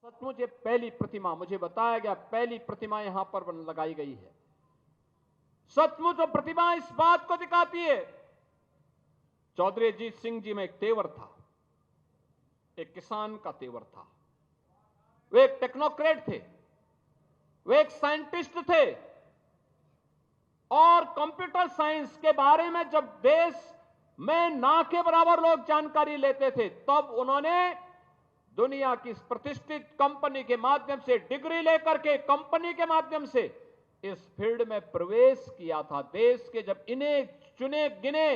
सचमुच ये पहली प्रतिमा, मुझे बताया गया पहली प्रतिमा यहां पर लगाई गई है। सचमुच वो प्रतिमा इस बात को दिखाती है, चौधरी अजीत सिंह जी में एक तेवर था, एक किसान का तेवर था। वे एक टेक्नोक्रेट थे, वे एक साइंटिस्ट थे, और कंप्यूटर साइंस के बारे में जब देश में ना के बराबर लोग जानकारी लेते थे, तब उन्होंने दुनिया की प्रतिष्ठित कंपनी के माध्यम से डिग्री लेकर के कंपनी के माध्यम से इस फील्ड में प्रवेश किया था। देश के जब इन्हें चुने गिने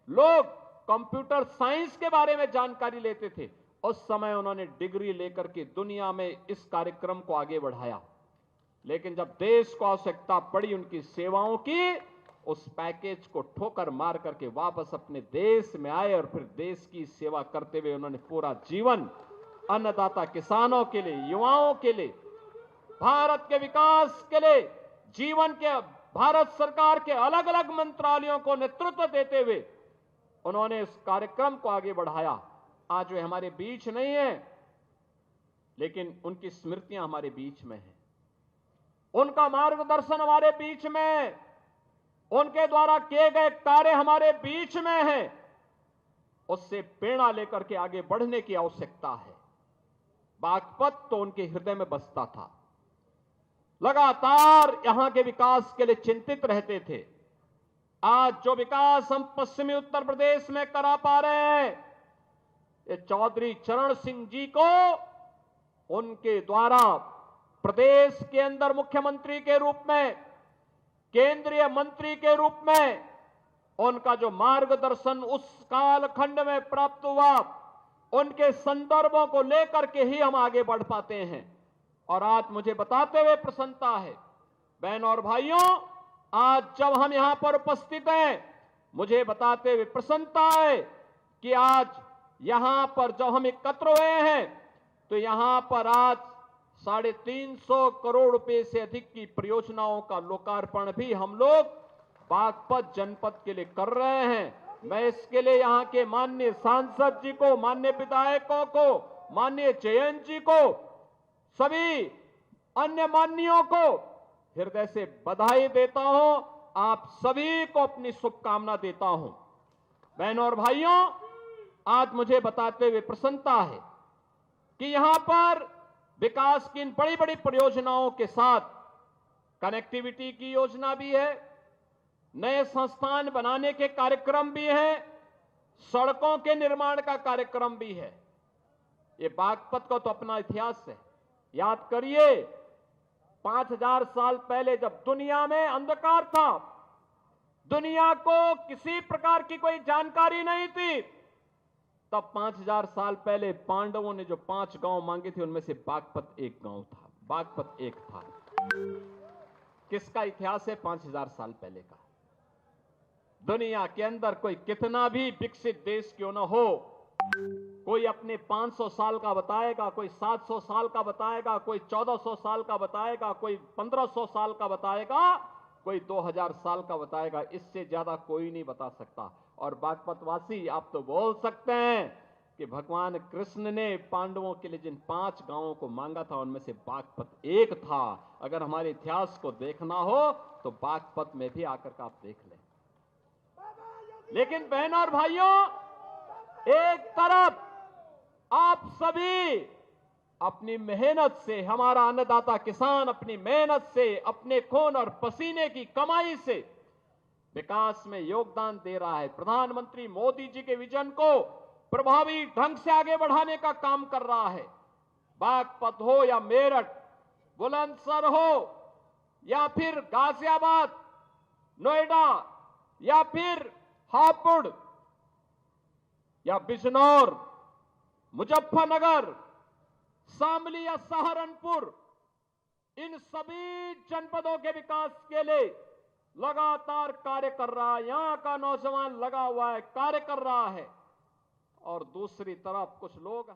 लोग कंप्यूटर साइंस के बारे में जानकारी लेते थे, उस समय उन्होंने डिग्री लेकर के दुनिया में इस कार्यक्रम को आगे बढ़ाया। लेकिन जब देश को आवश्यकता पड़ी उनकी सेवाओं की, उस पैकेज को ठोकर मार करके वापस अपने देश में आए और फिर देश की सेवा करते हुए उन्होंने पूरा जीवन अन्नदाता किसानों के लिए, युवाओं के लिए, भारत के विकास के लिए जीवन के भारत सरकार के अलग अलग मंत्रालयों को नेतृत्व देते हुए उन्होंने इस कार्यक्रम को आगे बढ़ाया। आज वे हमारे बीच नहीं है, लेकिन उनकी स्मृतियां हमारे बीच में है, उनका मार्गदर्शन हमारे बीच में है, उनके द्वारा किए गए कार्य हमारे बीच में है। उससे प्रेरणा लेकर के आगे बढ़ने की आवश्यकता है। बागपत तो उनके हृदय में बसता था, लगातार यहां के विकास के लिए चिंतित रहते थे। आज जो विकास हम पश्चिमी उत्तर प्रदेश में करा पा रहे हैं, ये चौधरी चरण सिंह जी को उनके द्वारा प्रदेश के अंदर मुख्यमंत्री के रूप में, केंद्रीय मंत्री के रूप में उनका जो मार्गदर्शन उस कालखंड में प्राप्त हुआ, उनके संदर्भों को लेकर के ही हम आगे बढ़ पाते हैं। और आज मुझे बताते हुए प्रसन्नता है, बहनों और भाइयों, आज जब हम यहां पर उपस्थित हैं, मुझे बताते हुए प्रसन्नता है कि आज यहां पर जब हम एकत्र हुए हैं, तो यहां पर आज 350 करोड़ रुपए से अधिक की परियोजनाओं का लोकार्पण भी हम लोग बागपत जनपद के लिए कर रहे हैं। मैं इसके लिए यहां के माननीय सांसद जी को, माननीय विधायकों को, माननीय जयंत जी को, सभी अन्य माननीयों को हृदय से बधाई देता हूं। आप सभी को अपनी शुभकामना देता हूं। बहनों और भाइयों, आज मुझे बताते हुए प्रसन्नता है कि यहां पर विकास की इन बड़ी बड़ी परियोजनाओं के साथ कनेक्टिविटी की योजना भी है, नए संस्थान बनाने के कार्यक्रम भी है, सड़कों के निर्माण का कार्यक्रम भी है। ये बागपत का तो अपना इतिहास है। याद करिए, 5000 साल पहले जब दुनिया में अंधकार था, दुनिया को किसी प्रकार की कोई जानकारी नहीं थी, तब 5000 साल पहले पांडवों ने जो 5 गांव मांगे थे, उनमें से बागपत एक गांव था, बागपत एक था। किसका इतिहास है? 5000 साल पहले का। दुनिया के अंदर कोई कितना भी विकसित देश क्यों न हो, कोई अपने 500 साल का बताएगा, कोई 700 साल का बताएगा, कोई 1400 साल का बताएगा, कोई 1500 साल का बताएगा, कोई 2000 साल का बताएगा। इससे ज्यादा कोई नहीं बता सकता। और बागपतवासी आप तो बोल सकते हैं कि भगवान कृष्ण ने पांडवों के लिए जिन 5 गांवों को मांगा था, उनमें से बागपत एक था। अगर हमारे इतिहास को देखना हो तो बागपत में भी आकर के आप देख लें। लेकिन बहनों और भाइयों, एक तरफ आप सभी अपनी मेहनत से, हमारा अन्नदाता किसान अपनी मेहनत से, अपने खून और पसीने की कमाई से विकास में योगदान दे रहा है, प्रधानमंत्री मोदी जी के विजन को प्रभावी ढंग से आगे बढ़ाने का काम कर रहा है। बागपत हो या मेरठ, बुलंदशहर हो या फिर गाजियाबाद, नोएडा या फिर हापुड़ या बिजनौर, मुजफ्फरनगर, शामली या सहारनपुर, इन सभी जनपदों के विकास के लिए लगातार कार्य कर रहा है। यहां का नौजवान लगा हुआ है, कार्य कर रहा है। और दूसरी तरफ कुछ लोग